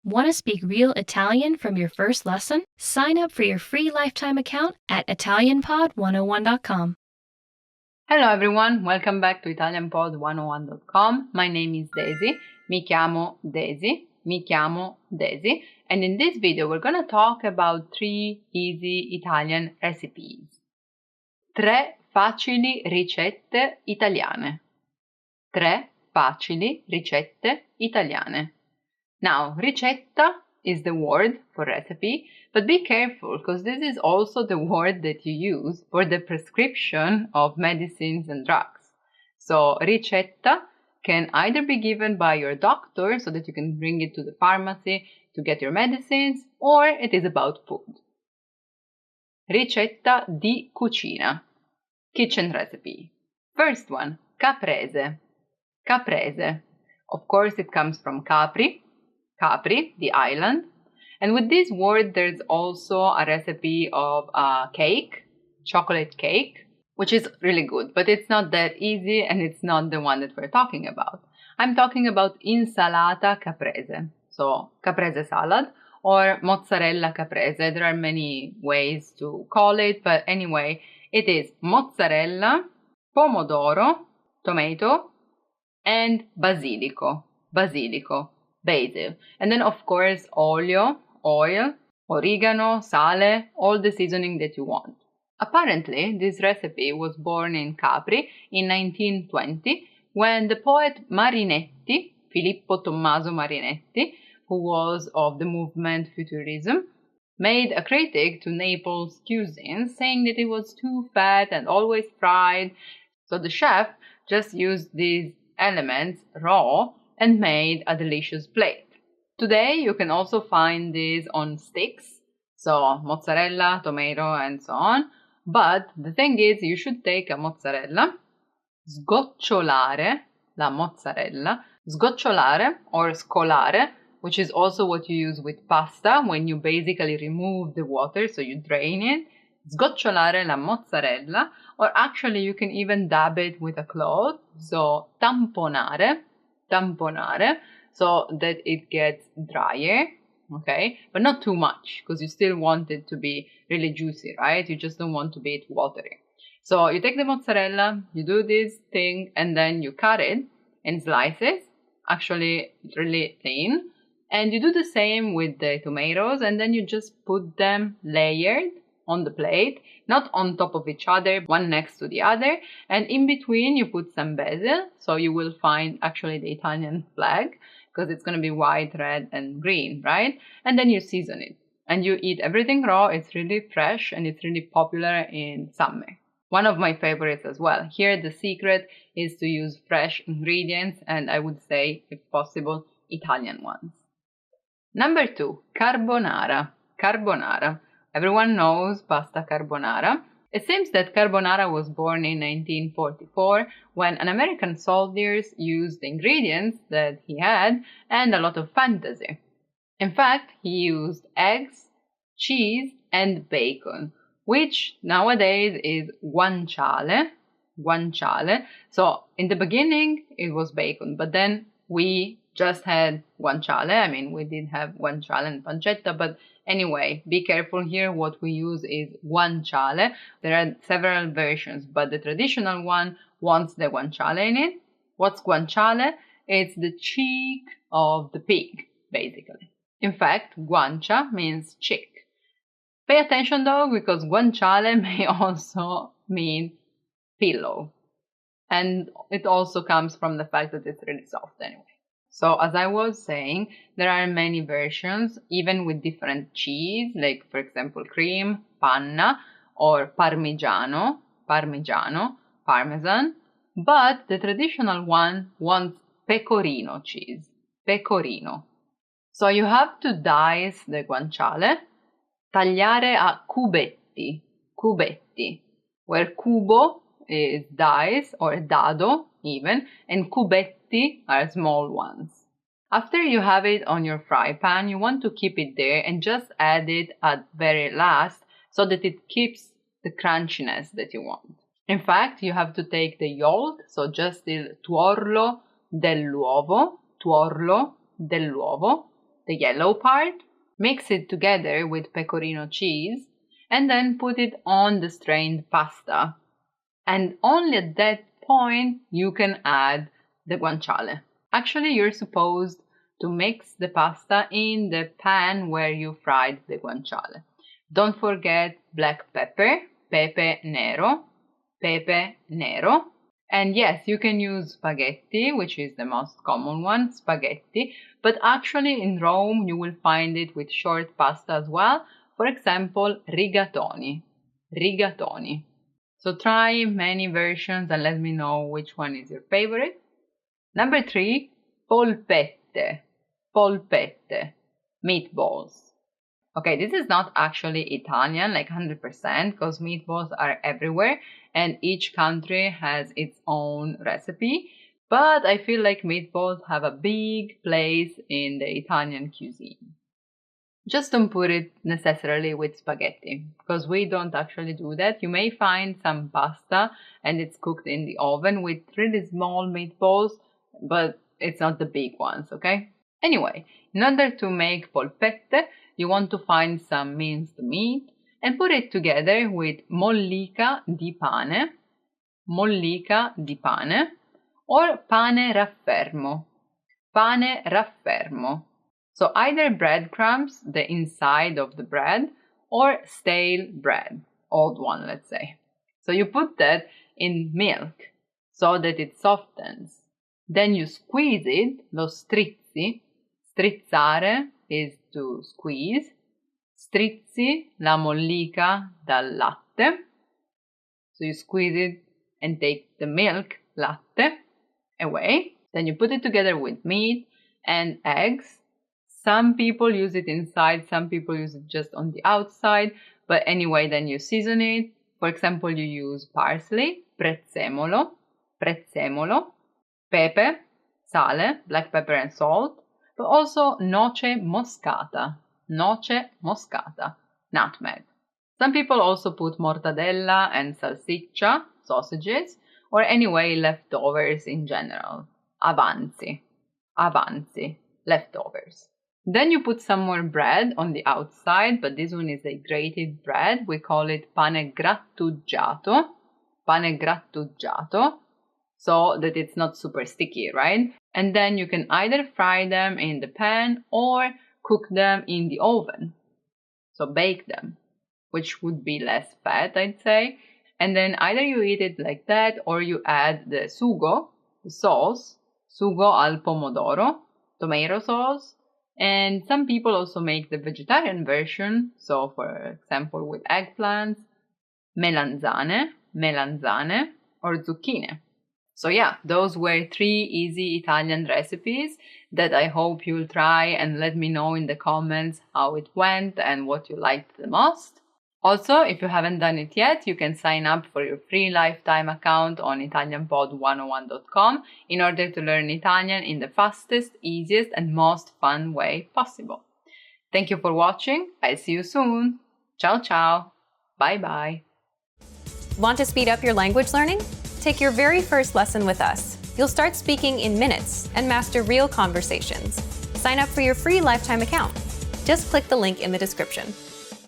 Want to speak real Italian from your first lesson? Sign up for your free lifetime account at ItalianPod101.com. Hello everyone, welcome back to ItalianPod101.com. My name is Daisy. Mi chiamo Daisy. And in this video we're going to talk about 3 easy Italian recipes. 3 facili ricette italiane. 3 facili ricette italiane. Now, ricetta is the word for recipe, but be careful because this is also the word that you use for the prescription of medicines and drugs. So, ricetta can either be given by your doctor so that you can bring it to the pharmacy to get your medicines, or it is about food. Ricetta di cucina. Kitchen recipe. First one, caprese. Caprese. Of course, it comes from Capri, the island. And with this word, there's also a recipe of a cake, chocolate cake, which is really good, but it's not that easy and it's not the one that we're talking about. I'm talking about insalata caprese, so caprese salad or mozzarella caprese. There are many ways to call it, but anyway, it is mozzarella, pomodoro, tomato, and basil, and then of course oil, oregano, sale, all the seasoning that you want. Apparently, this recipe was born in Capri in 1920 when the poet Marinetti, Filippo Tommaso Marinetti, who was of the movement Futurism, made a critique to Naples' cuisine saying that it was too fat and always fried. So the chef just used these elements raw and made a delicious plate. Today you can also find these on sticks, so mozzarella, tomato, and so on. But the thing is, you should take a mozzarella, sgocciolare la mozzarella, sgocciolare or scolare, which is also what you use with pasta when you basically remove the water, so you drain it. Sgocciolare la mozzarella, or actually you can even dab it with a cloth, so tamponare, so that it gets drier, okay? But not too much, because you still want it to be really juicy, right? You just don't want to be watery. So you take the mozzarella, you do this thing, and then you cut it in slices, actually really thin, and you do the same with the tomatoes, and then you just put them layered on the plate, not on top of each other, one next to the other, and in between you put some basil, so you will find actually the Italian flag, because it's going to be white, red, and green, right? And then you season it, and you eat everything raw. It's really fresh, and it's really popular in summer. One of my favorites as well. Here the secret is to use fresh ingredients, and I would say, if possible, Italian ones. Number 2, carbonara. Carbonara. Everyone knows pasta carbonara. It seems that carbonara was born in 1944 when an American soldier used the ingredients that he had and a lot of fantasy. In fact, he used eggs, cheese, and bacon, which nowadays is guanciale. So in the beginning it was bacon, but then we just had guanciale. I mean, we did have guanciale and pancetta, but anyway, be careful here. What we use is guanciale. There are several versions, but the traditional one wants the guanciale in it. What's guanciale? It's the cheek of the pig, basically. In fact, guancia means cheek. Pay attention though, because guanciale may also mean pillow. And it also comes from the fact that it's really soft anyway. So as I was saying, there are many versions, even with different cheese, like for example cream, panna, or parmigiano, parmesan, but the traditional one wants pecorino cheese, pecorino. So you have to dice the guanciale, tagliare a cubetti, where cubo is dice or dado even, and cubetti are small ones. After you have it on your fry pan, you want to keep it there and just add it at very last so that it keeps the crunchiness that you want. In fact, you have to take the yolk, so just the tuorlo dell'uovo, the yellow part, mix it together with pecorino cheese, and then put it on the strained pasta. And only at that point you can add the guanciale. Actually, you're supposed to mix the pasta in the pan where you fried the guanciale. Don't forget black pepper, pepe nero, and yes, you can use spaghetti, which is the most common one, spaghetti, but actually in Rome you will find it with short pasta as well. For example, rigatoni. So try many versions and let me know which one is your favorite. Number 3, polpette, meatballs. Okay, this is not actually Italian, like 100%, because meatballs are everywhere and each country has its own recipe. But I feel like meatballs have a big place in the Italian cuisine. Just don't put it necessarily with spaghetti, because we don't actually do that. You may find some pasta and it's cooked in the oven with really small meatballs, but it's not the big ones, okay? Anyway, in order to make polpette, you want to find some minced meat and put it together with mollica di pane, or pane raffermo. So either breadcrumbs, the inside of the bread, or stale bread, old one, let's say. So you put that in milk so that it softens. Then you squeeze it, lo strizzi. Strizzare is to squeeze. Strizzi la mollica dal latte. So you squeeze it and take the milk, latte, away. Then you put it together with meat and eggs. Some people use it inside, some people use it just on the outside. But anyway, then you season it. For example, you use parsley, prezzemolo, pepe, sale, black pepper and salt, but also noce moscata, nutmeg. Some people also put mortadella and salsiccia, sausages, or anyway leftovers in general, avanzi, leftovers. Then you put some more bread on the outside, but this one is a grated bread. We call it pane grattugiato, so that it's not super sticky, right? And then you can either fry them in the pan or cook them in the oven. So bake them, which would be less fat, I'd say. And then either you eat it like that or you add the sugo, the sauce, sugo al pomodoro, tomato sauce. And some people also make the vegetarian version, so for example with eggplants, melanzane, or zucchine. So yeah, those were 3 easy Italian recipes that I hope you'll try and let me know in the comments how it went and what you liked the most. Also, if you haven't done it yet, you can sign up for your free lifetime account on ItalianPod101.com in order to learn Italian in the fastest, easiest, and most fun way possible. Thank you for watching. I'll see you soon. Ciao ciao. Bye bye. Want to speed up your language learning? Take your very first lesson with us. You'll start speaking in minutes and master real conversations. Sign up for your free lifetime account. Just click the link in the description.